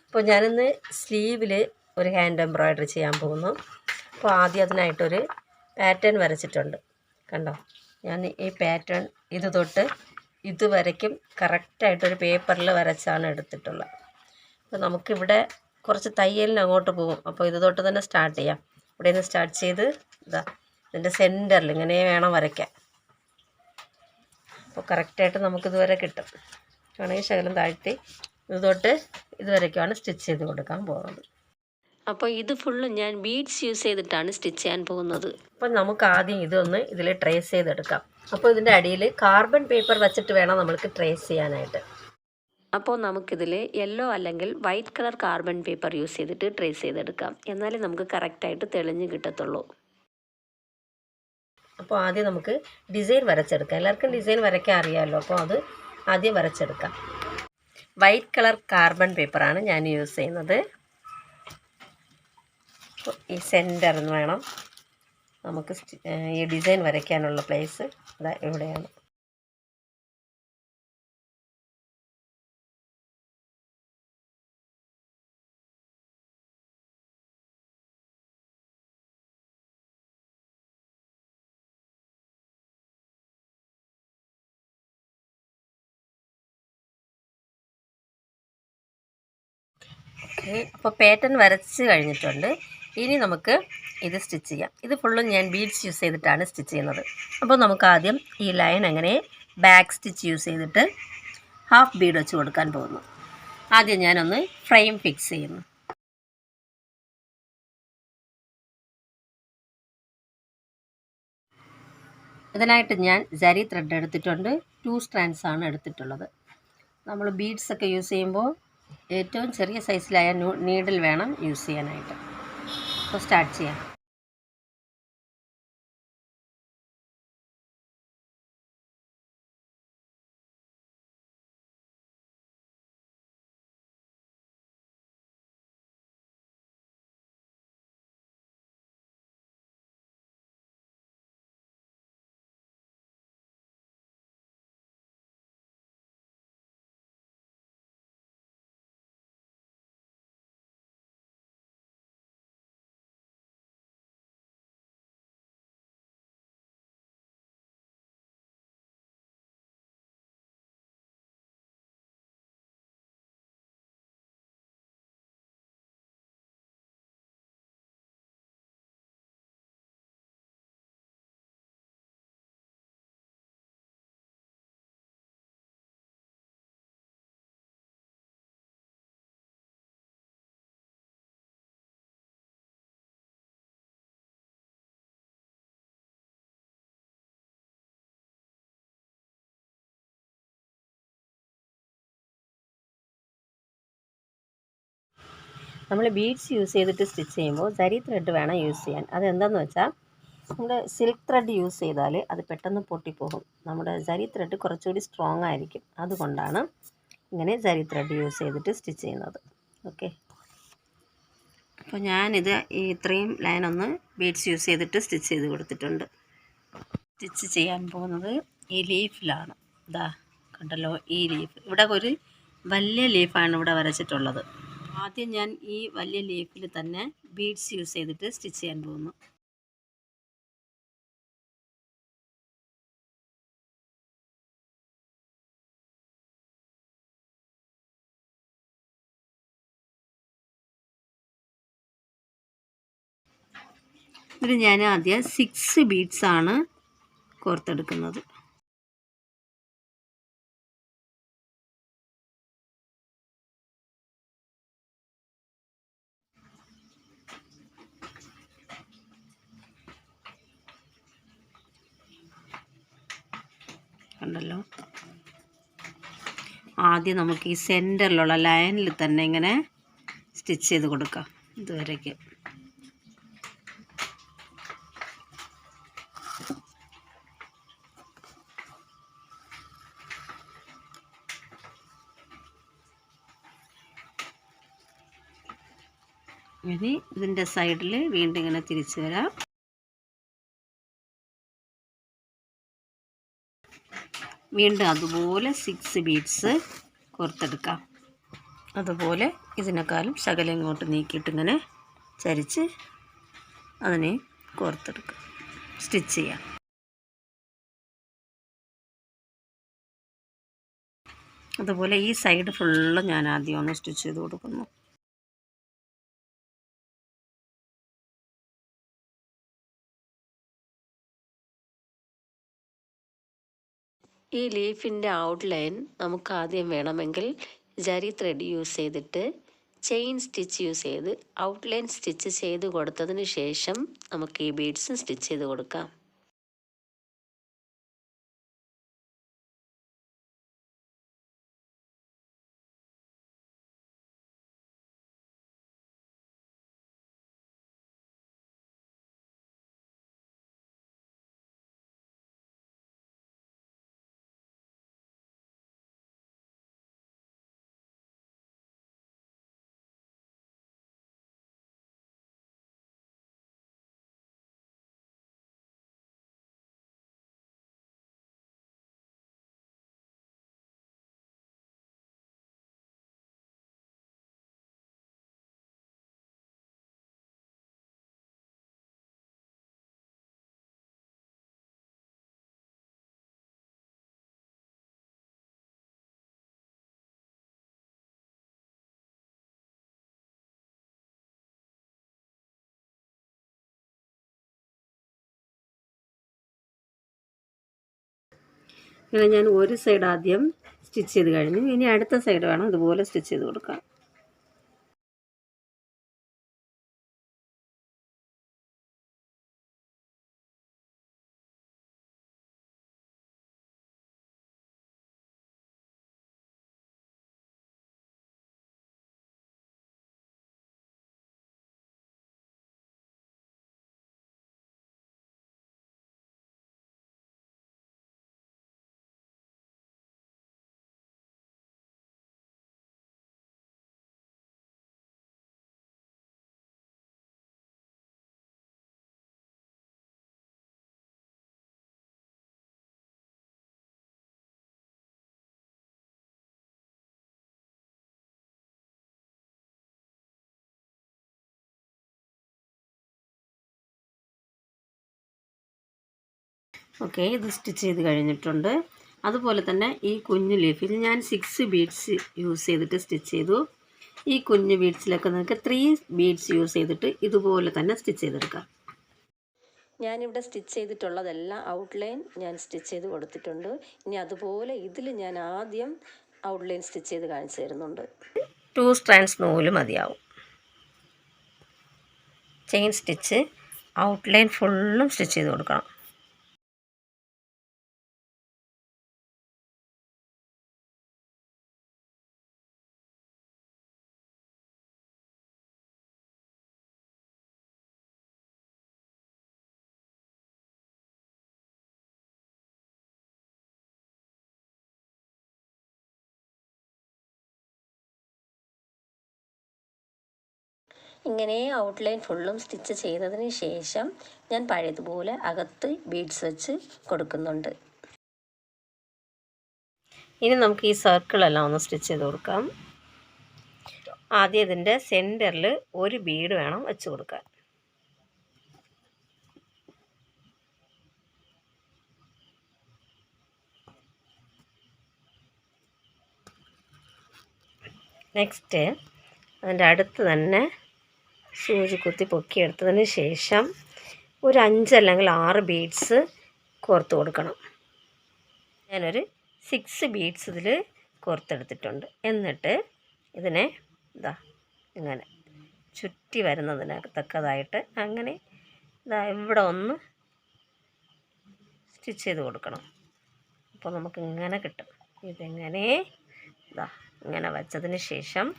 അപ്പോൾ ഞാനിന്ന് സ്ലീവിൽ ഒരു ഹാൻഡ് എംബ്രോയ്ഡറി ചെയ്യാൻ പോകുന്നു. അപ്പോൾ ആദ്യം അതിനായിട്ടൊരു പാറ്റേൺ വരച്ചിട്ടുണ്ട്. കണ്ടോ, ഞാൻ ഈ പാറ്റേൺ ഇത് തൊട്ട് ഇതുവരയ്ക്കും കറക്റ്റായിട്ടൊരു പേപ്പറിൽ വരച്ചാണ് എടുത്തിട്ടുള്ളത്. അപ്പോൾ നമുക്കിവിടെ കുറച്ച് തയ്യലിന് അങ്ങോട്ട് പോകും. അപ്പോൾ ഇത് തൊട്ട് തന്നെ സ്റ്റാർട്ട് ചെയ്യാം. ഇവിടെ നിന്ന് സ്റ്റാർട്ട് ചെയ്ത് ഇതാ ഇതിൻ്റെ സെൻറ്ററിൽ ഇങ്ങനെ വേണം വരയ്ക്കാൻ. അപ്പോൾ കറക്റ്റായിട്ട് നമുക്കിതുവരെ കിട്ടും. വേണമെങ്കിൽ ശകലം താഴ്ത്തി ഇത് തൊട്ട് ഇതുവരയ്ക്കാണ് സ്റ്റിച്ച് ചെയ്ത് കൊടുക്കാൻ പോകുന്നത്. അപ്പോൾ ഇത് ഫുള്ളും ഞാൻ ബീഡ്സ് യൂസ് ചെയ്തിട്ടാണ് സ്റ്റിച്ച് ചെയ്യാൻ പോകുന്നത്. അപ്പം നമുക്ക് ആദ്യം ഇതൊന്ന് ഇതിൽ ട്രേസ് ചെയ്തെടുക്കാം. അപ്പോൾ ഇതിൻ്റെ അടിയിൽ കാർബൺ പേപ്പർ വെച്ചിട്ട് വേണം നമ്മൾക്ക് ട്രേസ് ചെയ്യാനായിട്ട്. അപ്പോൾ നമുക്കിതിൽ യെല്ലോ അല്ലെങ്കിൽ white colour carbon paper use ചെയ്തിട്ട് ട്രേസ് ചെയ്തെടുക്കാം. എന്നാലേ നമുക്ക് കറക്റ്റായിട്ട് തെളിഞ്ഞ് കിട്ടത്തുള്ളൂ. അപ്പോൾ ആദ്യം നമുക്ക് ഡിസൈൻ വരച്ചെടുക്കാം. എല്ലാവർക്കും ഡിസൈൻ വരയ്ക്കാൻ അറിയാമല്ലോ. അപ്പോൾ അത് ആദ്യം വരച്ചെടുക്കാം. വൈറ്റ് കളർ കാർബൺ പേപ്പറാണ് ഞാൻ യൂസ് ചെയ്യുന്നത്. ഈ സെൻറ്ററിൽ നിന്ന് വേണം നമുക്ക് ഈ ഡിസൈൻ വരയ്ക്കാനുള്ള പ്ലേസ് ഇതാ ഇവിടെയാണ്. അപ്പോൾ പാറ്റേൺ വരച്ച് കഴിഞ്ഞിട്ടുണ്ട്. ഇനി നമുക്ക് ഇത് സ്റ്റിച്ച് ചെയ്യാം. ഇത് ഫുള്ളും ഞാൻ ബീഡ്സ് യൂസ് ചെയ്തിട്ടാണ് സ്റ്റിച്ച് ചെയ്യുന്നത്. അപ്പോൾ നമുക്ക് ആദ്യം ഈ ലൈൻ അങ്ങനെ ബാക്ക് സ്റ്റിച്ച് യൂസ് ചെയ്തിട്ട് ഹാഫ് ബീഡ് വെച്ച് കൊടുക്കാൻ പോകുന്നു. ആദ്യം ഞാനൊന്ന് ഫ്രെയിം ഫിക്സ് ചെയ്യുന്നു. ഇതിനായിട്ട് ഞാൻ ജരി ത്രെഡ് എടുത്തിട്ടുണ്ട്. 2 strands ആണ് എടുത്തിട്ടുള്ളത്. നമ്മൾ ബീഡ്സ് ഒക്കെ യൂസ് ചെയ്യുമ്പോൾ ഏറ്റവും ചെറിയ സൈസിലായ നീഡിൽ വേണം യൂസ് ചെയ്യാനായിട്ട്. അപ്പോൾ സ്റ്റാർട്ട് ചെയ്യാം. നമ്മൾ ബീഡ്സ് യൂസ് ചെയ്തിട്ട് സ്റ്റിച്ച് ചെയ്യുമ്പോൾ ജരി ത്രെഡ് വേണം യൂസ് ചെയ്യാൻ. അതെന്താണെന്ന് വെച്ചാൽ നമ്മൾ സിൽക്ക് ത്രെഡ് യൂസ് ചെയ്താൽ അത് പെട്ടെന്ന് പൊട്ടിപ്പോകും. നമ്മുടെ ജരി ത്രെഡ് കുറച്ചുകൂടി സ്ട്രോങ് ആയിരിക്കും. അതുകൊണ്ടാണ് ഇങ്ങനെ ജരി ത്രെഡ് യൂസ് ചെയ്തിട്ട് സ്റ്റിച്ച് ചെയ്യുന്നത്. ഓക്കെ, അപ്പോൾ ഞാനിത് ഇത്രയും ലൈനൊന്ന് ബീഡ്സ് യൂസ് ചെയ്തിട്ട് സ്റ്റിച്ച് ചെയ്ത് കൊടുത്തിട്ടുണ്ട്. സ്റ്റിച്ച് ചെയ്യാൻ പോകുന്നത് ഈ ലീഫിലാണ്. ഇതാ കണ്ടല്ലോ, ഈ ലീഫ്. ഇവിടെ ഒരു വലിയ ലീഫാണ് ഇവിടെ വരച്ചിട്ടുള്ളത്. ആദ്യം ഞാൻ ഈ വലിയ ലീഫിൽ തന്നെ ബീഡ്സ് യൂസ് ചെയ്തിട്ട് സ്റ്റിച്ച് ചെയ്യാൻ പോകുന്നു. ഇത് ഞാൻ ആദ്യം 6 ബീഡ്സാണ് കോർത്തെടുക്കുന്നത്. കണ്ടല്ലോ, ആദ്യം നമുക്ക് ഈ സെൻറ്ററിലുള്ള ലൈനിൽ തന്നെ ഇങ്ങനെ സ്റ്റിച്ച് ചെയ്ത് കൊടുക്കാം. ഇതുവരേക്ക് ഇനി ഇതിൻ്റെ സൈഡിൽ വീണ്ടും ഇങ്ങനെ തിരിച്ച് വരാം. വീണ്ടും അതുപോലെ 6 ബീഡ്സ് കോർത്തെടുക്കാം. അതുപോലെ ഇതിനേക്കാളും ശകലം ഇങ്ങോട്ട് നീക്കിയിട്ട് ഇങ്ങനെ ചരിച്ച് അതിനെ കോർത്തെടുക്കുക, സ്റ്റിച്ച് ചെയ്യാം. അതുപോലെ ഈ സൈഡ് ഫുള്ള് ഞാൻ ആദ്യം ഒന്ന് സ്റ്റിച്ച് ചെയ്ത് കൊടുക്കുന്നു. ഈ ലീഫിൻ്റെ ഔട്ട്ലൈൻ നമുക്ക് ആദ്യം വേണമെങ്കിൽ ജരി ത്രെഡ് യൂസ് ചെയ്തിട്ട് ചെയിൻ സ്റ്റിച്ച് യൂസ് ചെയ്ത് ഔട്ട്ലൈൻ സ്റ്റിച്ച് ചെയ്ത് കൊടുത്തതിന് ശേഷം നമുക്ക് ഈ ബീഡ്സ് സ്റ്റിച്ച് ചെയ്ത് കൊടുക്കാം. ഇങ്ങനെ ഞാൻ ഒരു സൈഡ് ആദ്യം സ്റ്റിച്ച് ചെയ്ത് കഴിഞ്ഞു. ഇനി അടുത്ത സൈഡ് വേണം ഇതുപോലെ സ്റ്റിച്ച് ചെയ്ത് കൊടുക്കാൻ. ഓക്കെ, ഇത് സ്റ്റിച്ച് ചെയ്ത് കഴിഞ്ഞിട്ടുണ്ട്. അതുപോലെ തന്നെ ഈ കുഞ്ഞു ലീഫിൽ ഞാൻ 6 ബീഡ്സ് യൂസ് ചെയ്തിട്ട് സ്റ്റിച്ച് ചെയ്തു. ഈ കുഞ്ഞു ബീഡ്സിലൊക്കെ നിങ്ങൾക്ക് 3 ബീഡ്സ് യൂസ് ചെയ്തിട്ട് ഇതുപോലെ തന്നെ സ്റ്റിച്ച് ചെയ്തെടുക്കാം. ഞാനിവിടെ സ്റ്റിച്ച് ചെയ്തിട്ടുള്ളതെല്ലാം ഔട്ട്ലൈൻ ഞാൻ സ്റ്റിച്ച് ചെയ്ത് കൊടുത്തിട്ടുണ്ട്. ഇനി അതുപോലെ ഇതിൽ ഞാൻ ആദ്യം ഔട്ട്ലൈൻ സ്റ്റിച്ച് ചെയ്ത് കാണിച്ചു തരുന്നുണ്ട്. 2 സ്ട്രാൻഡ്സ് നൂല് മതിയാവും. ചെയിൻ സ്റ്റിച്ച് ഔട്ട്ലൈൻ ഫുള്ളും സ്റ്റിച്ച് ചെയ്ത് കൊടുക്കണം. ഇങ്ങനെ ഔട്ട്ലൈൻ ഫുള്ളും സ്റ്റിച്ച് ചെയ്തതിന് ശേഷം ഞാൻ പഴയതുപോലെ അകത്ത് ബീഡ്സ് വെച്ച് കൊടുക്കുന്നുണ്ട്. ഇനി നമുക്ക് ഈ സർക്കിളെല്ലാം ഒന്ന് സ്റ്റിച്ച് ചെയ്ത് കൊടുക്കാം. ആദ്യം ഇതിൻ്റെ സെൻറ്ററിൽ ഒരു ബീഡ് വേണം വെച്ച് കൊടുക്കാൻ. നെക്സ്റ്റ് അതിൻ്റെ അടുത്ത് തന്നെ സൂചി കുത്തി പൊക്കിയെടുത്തതിന് ശേഷം ഒരു 5 അല്ലെങ്കിൽ 6 ബീഡ്സ് കോർത്ത് കൊടുക്കണം. ഞാനൊരു 6 ബീഡ്സ് ഇതിൽ കോർത്തെടുത്തിട്ടുണ്ട്. എന്നിട്ട് ഇതിനെ ഇതാ ഇങ്ങനെ ചുറ്റി വരുന്നതിനകത്തക്കതായിട്ട് അങ്ങനെ ഇതാ ഇവിടെ ഒന്ന് സ്റ്റിച്ച് ചെയ്ത് കൊടുക്കണം. അപ്പോൾ നമുക്ക് ഇങ്ങനെ കിട്ടും. ഇതിങ്ങനെ ഇതാ ഇങ്ങനെ വച്ചതിന് ശേഷം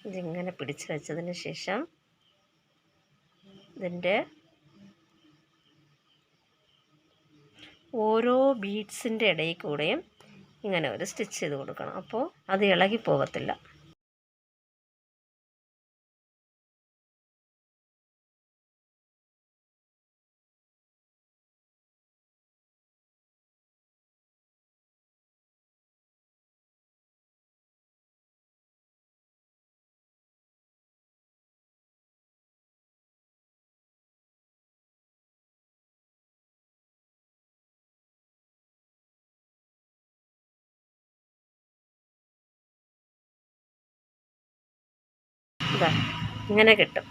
ഇതിങ്ങനെ പിടിച്ച് വെച്ചതിന് ശേഷം ഇതിൻ്റെ ഓരോ ബീഡ്സിൻ്റെ ഇടയിൽ കൂടെയും ഇങ്ങനെ ഒരു സ്റ്റിച്ച് ചെയ്ത് കൊടുക്കണം. അപ്പോൾ അത് ഇളകി പോകത്തില്ല. ഇതാ ഇങ്ങനെ കിട്ടും.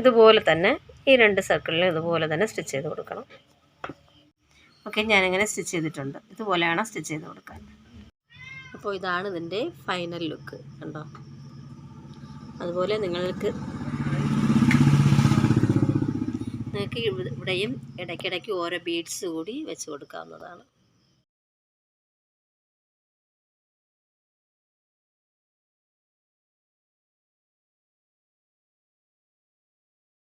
ഇതുപോലെ തന്നെ ഈ 2 സർക്കിളിലും ഇതുപോലെ തന്നെ സ്റ്റിച്ച് ചെയ്ത് കൊടുക്കണം. ഓക്കെ, ഞാനിങ്ങനെ സ്റ്റിച്ച് ചെയ്തിട്ടുണ്ട്. ഇതുപോലെ വേണം സ്റ്റിച്ച് ചെയ്ത് കൊടുക്കാൻ. അപ്പോൾ ഇതാണ് ഇതിൻ്റെ ഫൈനൽ ലുക്ക്, കണ്ടോ? അതുപോലെ നിങ്ങൾക്ക് ഇവിടെയും ഇടയ്ക്കിടയ്ക്ക് ഓരോ ബീഡ്സ് കൂടി വെച്ച് കൊടുക്കാവുന്നതാണ്.